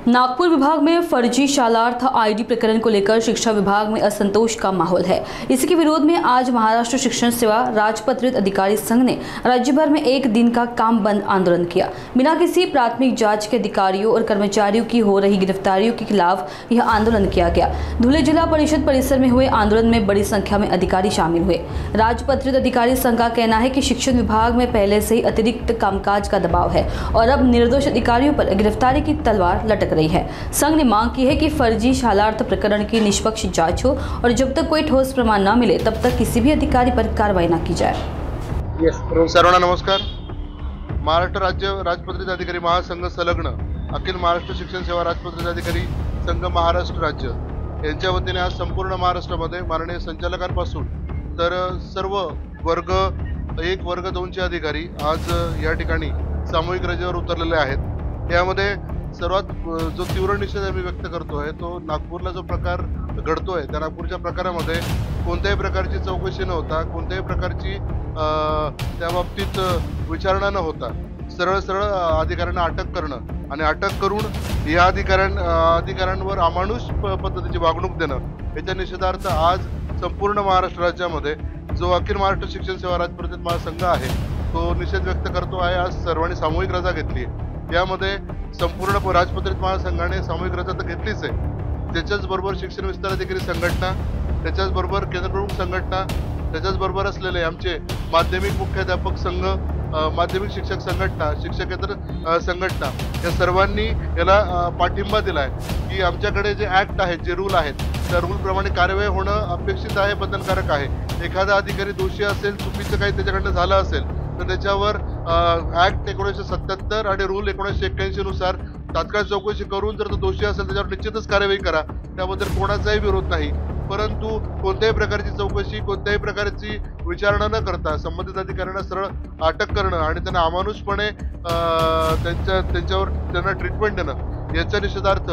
नागपुर विभाग में फर्जी शालार्थ आईडी प्रकरण को लेकर शिक्षा विभाग में असंतोष का माहौल है। इसी के विरोध में आज महाराष्ट्र शिक्षण सेवा राजपत्रित अधिकारी संघ ने राज्य भर में एक दिन का काम बंद आंदोलन किया। बिना किसी प्राथमिक जांच के अधिकारियों और कर्मचारियों की हो रही गिरफ्तारियों के खिलाफ यह आंदोलन किया गया। धुले जिला परिषद परिसर में हुए आंदोलन में बड़ी संख्या में अधिकारी शामिल हुए। राजपत्रित अधिकारी संघ का कहना है कि शिक्षण विभाग में पहले से ही अतिरिक्त कामकाज का दबाव है और अब निर्दोष अधिकारियों पर गिरफ्तारी की तलवार लटक रही है। संघ ने मांग की है कि फर्जी शालार्थ प्रकरण की निष्पक्ष जांच हो और जब तक कोई ठोस प्रमाण न मिले तब तक किसी भी अधिकारी पर कार्रवाई न की जाए। सर्वांना नमस्कार। महाराष्ट्र राज्य राजपत्रित अधिकारी महासंघ संलग्न अखिल महाराष्ट्र शिक्षण सेवा राजपत्रित अधिकारी संघ महाराष्ट्र राज्य यांच्या वतीने आज संपूर्ण महाराष्ट्रामध्ये माननीय संचालकांपासून तर सर्व वर्ग 1 वर्ग 2 चे अधिकारी आज या ठिकाणी सामूहिक रजेवर उतरलेले आहेत। यामध्ये सर्वात जो तीव्र निषेध आम्ही व्यक्त करतोय तो नागपूरला जो प्रकार घडतोय त्या नागपूरच्या प्रकारामध्ये कोणत्याही प्रकारची चौकशी न होता, कोणत्याही प्रकारची त्या बाबतीत विचारणा न होता सरळ सरळ अधिकाऱ्यांना अटक करणं आणि अटक करून या अधिकाऱ्यांवर अमानुष पद्धतीची वागणूक देणं याच्या निषेधार्थ आज संपूर्ण महाराष्ट्र राज्यामध्ये जो अखिल महाराष्ट्र शिक्षण सेवा राजपत्रित महासंघ आहे तो निषेध व्यक्त करतो आहे। आज सर्वांनी सामूहिक रजा घेतली आहे। यामध्ये संपूर्ण राजपत्रित महासंघाने सामूहिक रजा तर घेतलीच आहे, त्याच्याच बरोबर शिक्षण विस्तार अधिकारी संघटना, त्याच्याच बरोबर केंद्रप्रमुख संघटना, त्याच्याच बरोबर असलेले आमचे माध्यमिक मुख्याध्यापक संघ, माध्यमिक शिक्षक संघटना, शिक्षकेतर संघटना या सर्वांनी याला पाठिंबा दिलाय की आमच्याकडे जे ऍक्ट आहेत, जे रूल आहेत त्या रूलप्रमाणे कार्यवाही होणं अपेक्षित आहे, बंधनकारक आहे। एखादा अधिकारी दोषी असेल, चुकीचं काही त्याच्याकडनं झालं असेल तर त्याच्यावर ऍक्ट 1977 आणि रूल 1981 नुसार तात्काळ चौकशी करून जर तो दोषी असेल त्याच्यावर निश्चितच कार्यवाही करा, त्याबद्दल कोणाचाही विरोध नाही। परंतु कोणत्याही प्रकारची चौकशी, कोणत्याही प्रकारची विचारणा न करता संबंधित अधिकाऱ्यांना सरळ अटक करणं आणि त्यांना अमानुषपणे त्यांना ट्रीटमेंट देणं याच्या निषेधार्थ